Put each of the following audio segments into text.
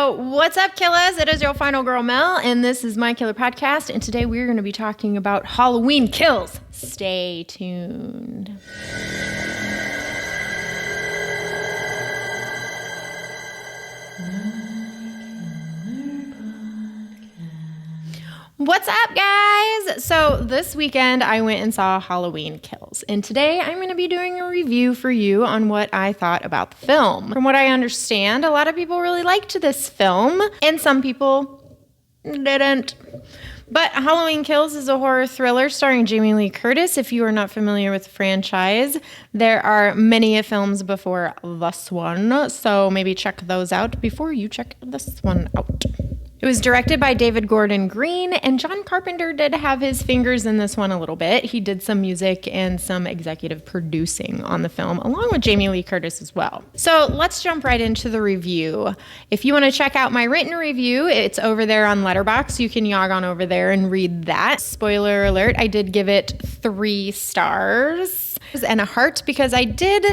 So, what's up, killers? It is your final girl, Mel, and this is My Killer Podcast. And today we're going to be talking about Halloween kills. Stay tuned. What's up, guys? So this weekend I went and saw Halloween Kills, and today I'm going to be doing a review for you on what I thought about the film. From what I understand, a lot of people really liked this film, and some people didn't. But Halloween Kills is a horror thriller starring Jamie Lee Curtis. If you are not familiar with the franchise, there are many films before this one, so maybe check those out before you check this one out. It was directed by David Gordon Green, and John Carpenter did have his fingers in this one a little bit. He did some music and some executive producing on the film, along with Jamie Lee Curtis as well. So let's jump right into the review. If you want to check out my written review, it's over there on Letterboxd. You can log on over there and read that. Spoiler alert, I did give it 3 stars and a heart because I did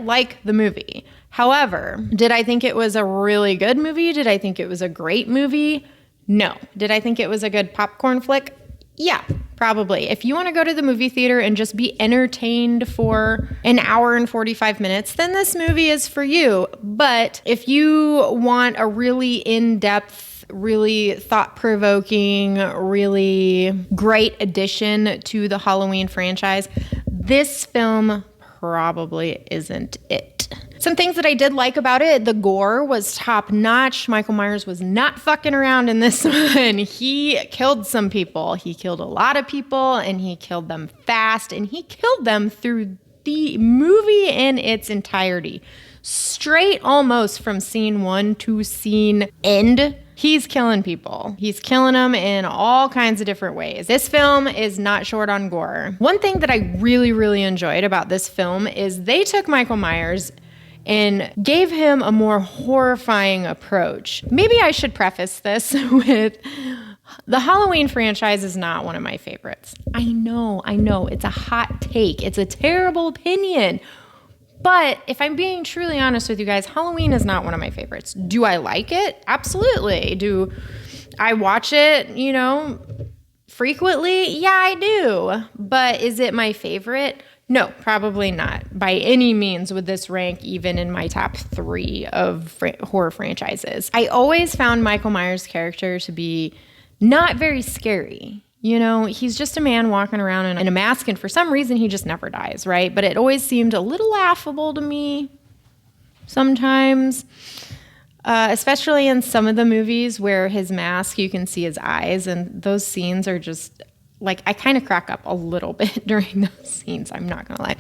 like the movie. However, did I think it was a really good movie? Did I think it was a great movie? No. Did I think it was a good popcorn flick? Yeah, probably. If you want to go to the movie theater and just be entertained for an hour and 45 minutes, then this movie is for you. But if you want a really in-depth, really thought-provoking, really great addition to the Halloween franchise, this film probably isn't it. Some things that I did like about it, the gore was top notch. Michael Myers was not fucking around in this one. He killed some people. He killed a lot of people, and he killed them fast, and he killed them through the movie in its entirety. Straight almost from scene 1 to scene end. He's killing people. He's killing them in all kinds of different ways. This film is not short on gore. One thing that I really, really enjoyed about this film is they took Michael Myers and gave him a more horrifying approach. Maybe I should preface this with the Halloween franchise is not one of my favorites. I know. It's a hot take. It's a terrible opinion. But if I'm being truly honest with you guys, Halloween is not one of my favorites. Do I like it? Absolutely. Do I watch it, frequently? Yeah, I do. But is it my favorite? No, probably not. By any means would this rank even in my top 3 of horror franchises. I always found Michael Myers' character to be not very scary. He's just a man walking around in a mask, and for some reason he just never dies, right? But it always seemed a little laughable to me sometimes, especially in some of the movies where his mask, you can see his eyes, and those scenes are just... I kind of crack up a little bit during those scenes, I'm not gonna lie.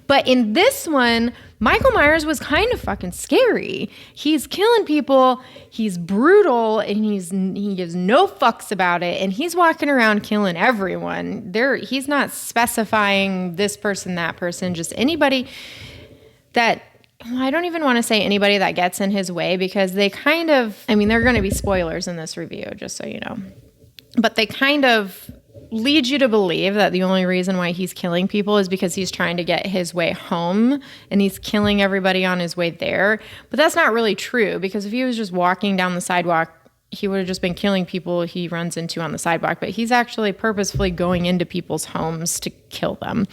But in this one, Michael Myers was kind of fucking scary. He's killing people, he's brutal, and he gives no fucks about it, and he's walking around killing everyone. He's not specifying this person, that person, just anybody that... Well, I don't even want to say anybody that gets in his way, because they kind of... there are going to be spoilers in this review, just so you know. But they kind of... lead you to believe that the only reason why he's killing people is because he's trying to get his way home, and he's killing everybody on his way there. But that's not really true, because if he was just walking down the sidewalk, he would have just been killing people he runs into on the sidewalk. But he's actually purposefully going into people's homes to kill them.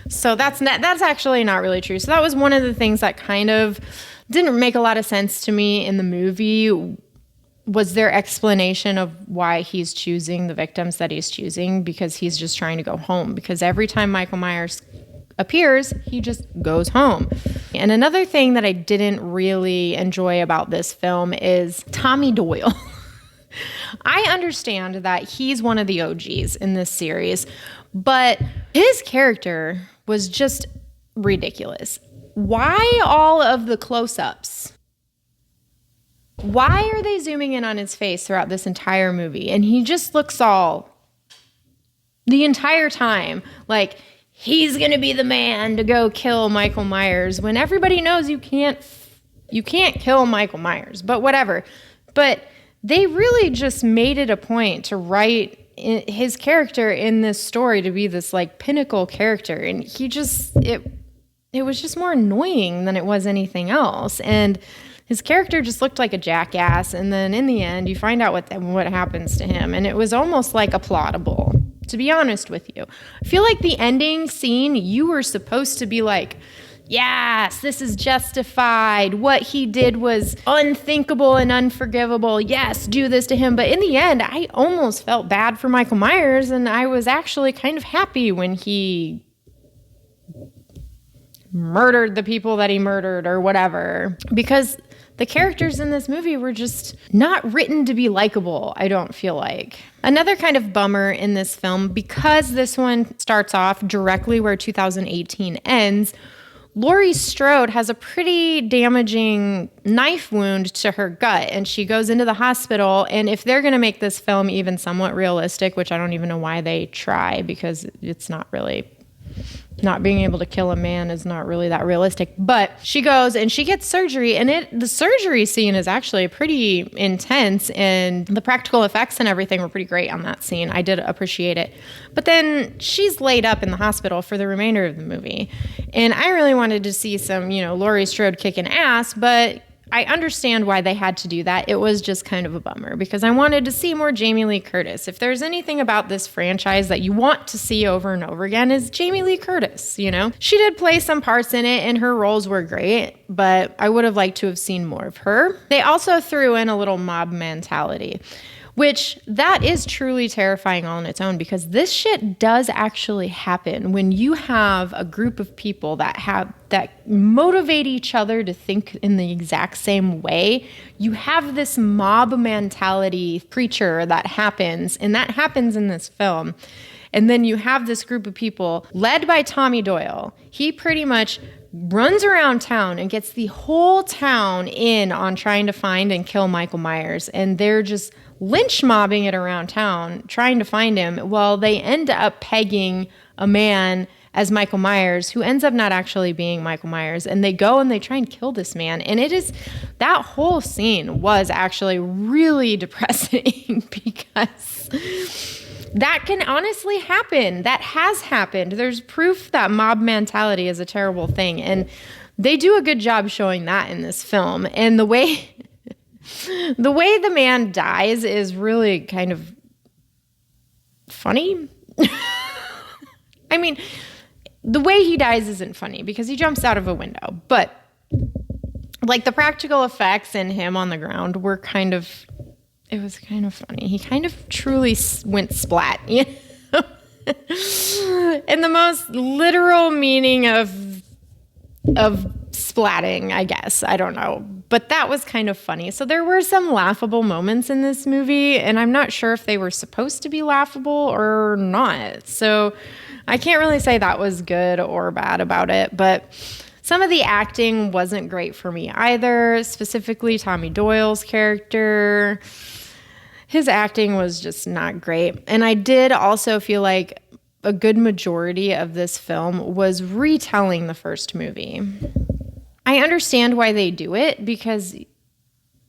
So that's actually not really true. So that was one of the things that kind of didn't make a lot of sense to me in the movie. Was their explanation of why he's choosing the victims that he's choosing, because he's just trying to go home. Because every time Michael Myers appears, he just goes home. And another thing that I didn't really enjoy about this film is Tommy Doyle. I understand that he's one of the OGs in this series, but his character was just ridiculous. Why all of the close-ups? Why are they zooming in on his face throughout this entire movie? And he just looks all, the entire time, like he's going to be the man to go kill Michael Myers, when everybody knows you can't kill Michael Myers, but whatever. But they really just made it a point to write his character in this story to be this pinnacle character. And he just, it was just more annoying than it was anything else. And his character just looked like a jackass. And then in the end, you find out what happens to him. And it was almost like applaudable, to be honest with you. I feel like the ending scene, you were supposed to be like, yes, this is justified. What he did was unthinkable and unforgivable. Yes, do this to him. But in the end, I almost felt bad for Michael Myers, and I was actually kind of happy when he murdered the people that he murdered or whatever, because the characters in this movie were just not written to be likable, I don't feel like. Another kind of bummer in this film, because this one starts off directly where 2018 ends, Laurie Strode has a pretty damaging knife wound to her gut, and she goes into the hospital. And if they're going to make this film even somewhat realistic, which I don't even know why they try, because it's not really, not being able to kill a man is not really that realistic. But she goes and she gets surgery, and the surgery scene is actually pretty intense, and the practical effects and everything were pretty great on that scene. I did appreciate it. But then she's laid up in the hospital for the remainder of the movie. And I really wanted to see some, Laurie Strode kicking ass, but I understand why they had to do that. It was just kind of a bummer because I wanted to see more Jamie Lee Curtis. If there's anything about this franchise that you want to see over and over again, is Jamie Lee Curtis, She did play some parts in it and her roles were great, but I would have liked to have seen more of her. They also threw in a little mob mentality, which that is truly terrifying all on its own, because this shit does actually happen when you have a group of people that motivate each other to think in the exact same way. You have this mob mentality creature that happens, and that happens in this film. And then you have this group of people led by Tommy Doyle. He pretty much runs around town and gets the whole town in on trying to find and kill Michael Myers. And they're just lynch mobbing it around town, trying to find him. Well, they end up pegging a man as Michael Myers, who ends up not actually being Michael Myers. And they go and they try and kill this man. And that whole scene was actually really depressing because that can honestly happen. That has happened. There's proof that mob mentality is a terrible thing. And they do a good job showing that in this film. And the way the man dies is really kind of funny. I mean, the way he dies isn't funny because he jumps out of a window. But like the practical effects and him on the ground were it was kind of funny. He kind of truly went splat, in the most literal meaning of splatting, I guess. I don't know. But that was kind of funny. So there were some laughable moments in this movie, and I'm not sure if they were supposed to be laughable or not. So I can't really say that was good or bad about it, but some of the acting wasn't great for me either, specifically Tommy Doyle's character. His acting was just not great. And I did also feel like a good majority of this film was retelling the first movie. I understand why they do it because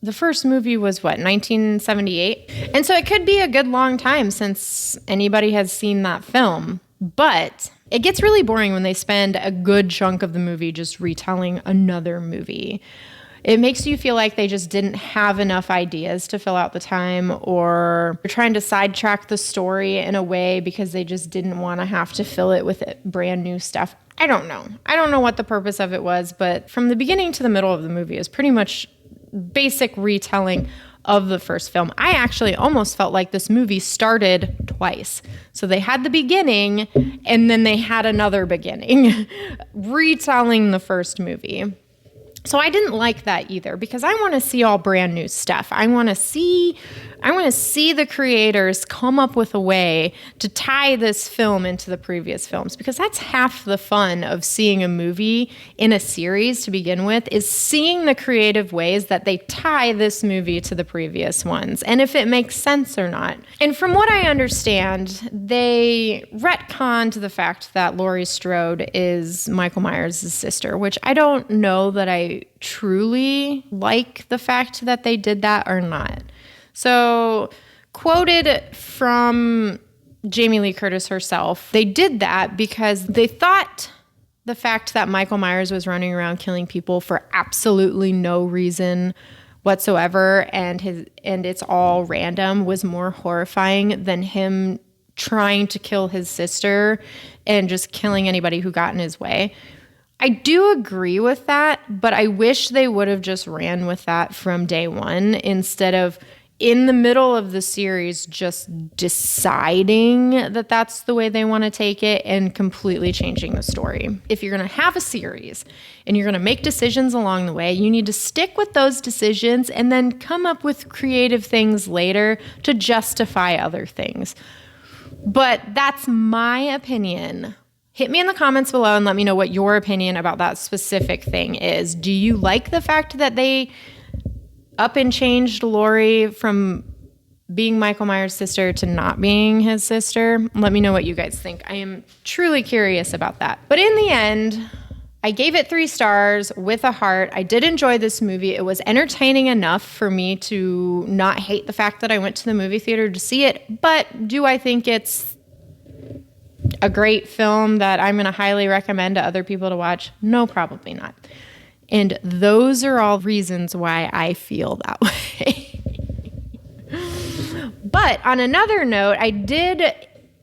the first movie was 1978? And so it could be a good long time since anybody has seen that film. But it gets really boring when they spend a good chunk of the movie just retelling another movie. It makes you feel like they just didn't have enough ideas to fill out the time, or they're trying to sidetrack the story in a way because they just didn't want to have to fill it with brand new stuff. I don't know. I don't know what the purpose of it was, but from the beginning to the middle of the movie is pretty much basic retelling of the first film. I actually almost felt like this movie started twice. So they had the beginning and then they had another beginning retelling the first movie. So I didn't like that either because I want to see all brand new stuff. I want to see the creators come up with a way to tie this film into the previous films, because that's half the fun of seeing a movie in a series to begin with, is seeing the creative ways that they tie this movie to the previous ones and if it makes sense or not. And from what I understand, they retconned the fact that Laurie Strode is Michael Myers' sister, which I don't know that I truly like the fact that they did that or not. So, quoted from Jamie Lee Curtis herself, they did that because they thought the fact that Michael Myers was running around killing people for absolutely no reason whatsoever and it's all random was more horrifying than him trying to kill his sister and just killing anybody who got in his way. I do agree with that, but I wish they would have just ran with that from day one instead of in the middle of the series just deciding that that's the way they want to take it and completely changing the story. If you're going to have a series and you're going to make decisions along the way, you need to stick with those decisions and then come up with creative things later to justify other things. But that's my opinion. Hit me in the comments below and let me know what your opinion about that specific thing is. Do you like the fact that they up and changed Laurie from being Michael Myers' sister to not being his sister? Let me know what you guys think. I am truly curious about that. But in the end, I gave it 3 stars with a heart. I did enjoy this movie. It was entertaining enough for me to not hate the fact that I went to the movie theater to see it. But do I think it's a great film that I'm going to highly recommend to other people to watch? No, probably not. And those are all reasons why I feel that way. But on another note, I did,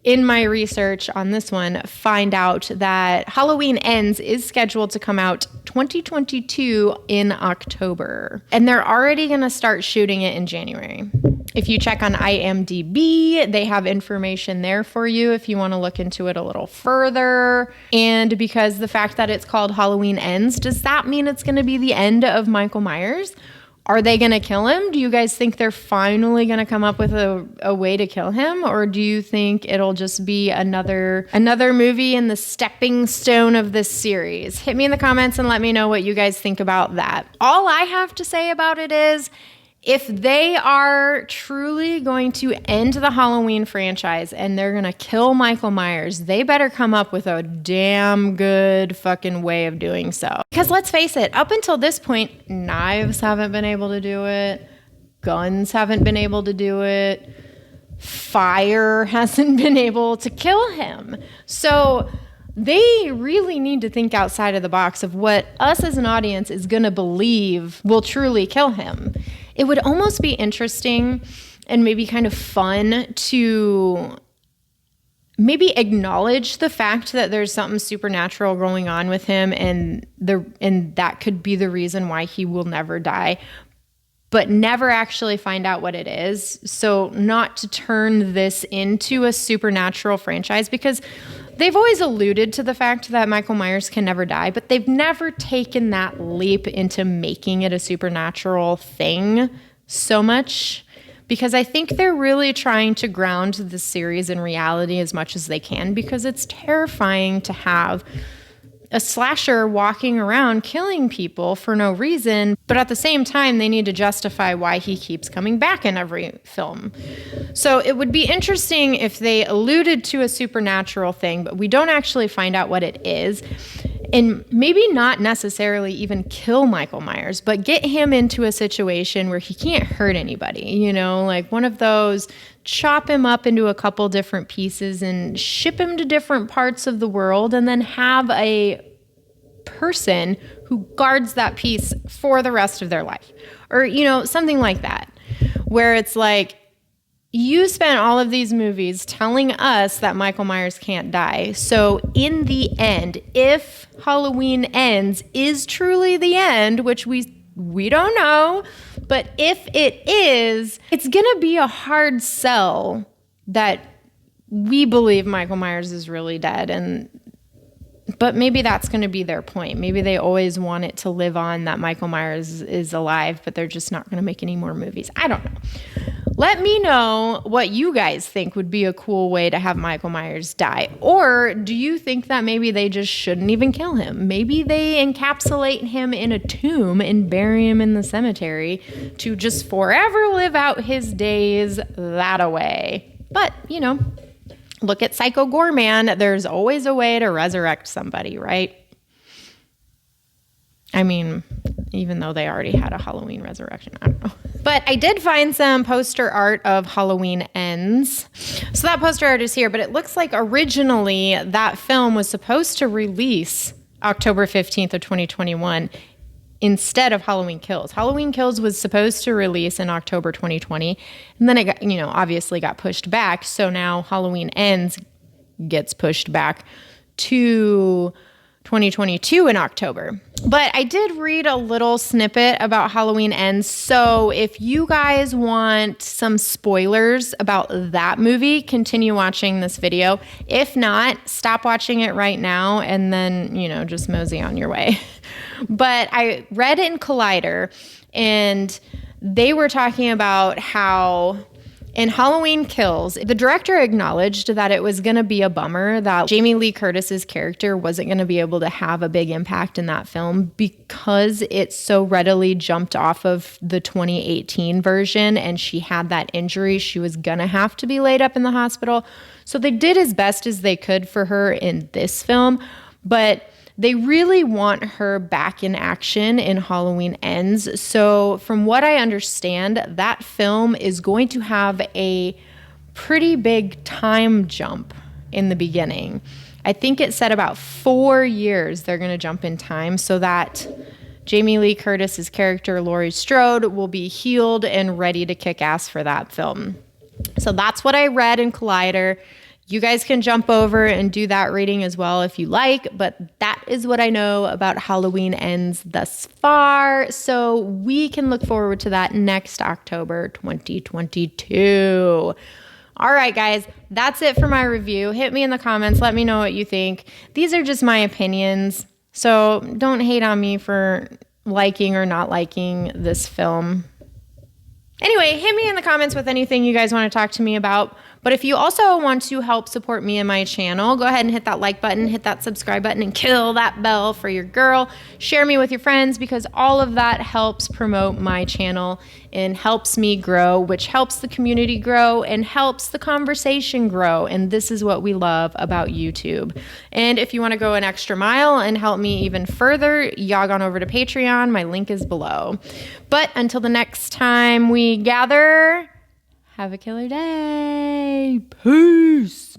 in my research on this one, find out that Halloween Ends is scheduled to come out 2022 in October. And they're already going to start shooting it in January. If you check on IMDb, they have information there for you if you want to look into it a little further. And because the fact that it's called Halloween Ends, does that mean it's going to be the end of Michael Myers? Are they going to kill him? Do you guys think they're finally going to come up with a way to kill him? Or do you think it'll just be another movie in the stepping stone of this series? Hit me in the comments and let me know what you guys think about that. All I have to say about it is, if they are truly going to end the Halloween franchise and they're going to kill Michael Myers, they better come up with a damn good fucking way of doing so. Because let's face it, up until this point, knives haven't been able to do it. Guns haven't been able to do it. Fire hasn't been able to kill him. So they really need to think outside of the box of what us as an audience is going to believe will truly kill him. It would almost be interesting and maybe kind of fun to maybe acknowledge the fact that there's something supernatural going on with him and that could be the reason why he will never die, but never actually find out what it is. So not to turn this into a supernatural franchise, because they've always alluded to the fact that Michael Myers can never die, but they've never taken that leap into making it a supernatural thing so much, because I think they're really trying to ground the series in reality as much as they can, because it's terrifying to have a slasher walking around killing people for no reason, but at the same time, they need to justify why he keeps coming back in every film. So it would be interesting if they alluded to a supernatural thing, but we don't actually find out what it is. And maybe not necessarily even kill Michael Myers, but get him into a situation where he can't hurt anybody, you know, like one of those, chop him up into a couple different pieces and ship him to different parts of the world, and then have a person who guards that piece for the rest of their life, or, you know, something like that, where it's like, you spent all of these movies telling us that Michael Myers can't die. So in the end, if Halloween Ends is truly the end, which we don't know, but if it is, it's going to be a hard sell that we believe Michael Myers is really dead. But maybe that's going to be their point. Maybe they always want it to live on that Michael Myers is alive, but they're just not going to make any more movies. I don't know. Let me know what you guys think would be a cool way to have Michael Myers die. Or do you think that maybe they just shouldn't even kill him? Maybe they encapsulate him in a tomb and bury him in the cemetery to just forever live out his days that way. But, you know, look at Psycho Goreman. There's always a way to resurrect somebody, right? I mean, even though they already had a Halloween resurrection, I don't know. But I did find some poster art of Halloween Ends. So that poster art is here, but it looks like originally that film was supposed to release October 15th of 2021 instead of Halloween Kills. Halloween Kills was supposed to release in October 2020, and then it got, obviously got pushed back. So now Halloween Ends gets pushed back to 2022 in October. But I did read a little snippet about Halloween Ends. So if you guys want some spoilers about that movie, continue watching this video. If not, stop watching it right now and then, just mosey on your way. But I read in Collider, and they were talking about how in Halloween Kills, the director acknowledged that it was going to be a bummer that Jamie Lee Curtis's character wasn't going to be able to have a big impact in that film because it so readily jumped off of the 2018 version, and she had that injury. She was going to have to be laid up in the hospital. So they did as best as they could for her in this film, but they really want her back in action in Halloween Ends. So from what I understand, that film is going to have a pretty big time jump in the beginning. I think it said about 4 years they're going to jump in time so that Jamie Lee Curtis's character, Laurie Strode, will be healed and ready to kick ass for that film. So that's what I read in Collider. You guys can jump over and do that reading as well if you like, but that is what I know about Halloween Ends thus far. So we can look forward to that next October 2022. All right, guys, that's it for my review. Hit me in the comments. Let me know what you think. These are just my opinions, so don't hate on me for liking or not liking this film. Anyway, hit me in the comments with anything you guys want to talk to me about. But if you also want to help support me and my channel, go ahead and hit that like button, hit that subscribe button, and kill that bell for your girl. Share me with your friends because all of that helps promote my channel and helps me grow, which helps the community grow and helps the conversation grow. And this is what we love about YouTube. And if you want to go an extra mile and help me even further, log on over to Patreon. My link is below. But until the next time we gather, have a killer day. Peace.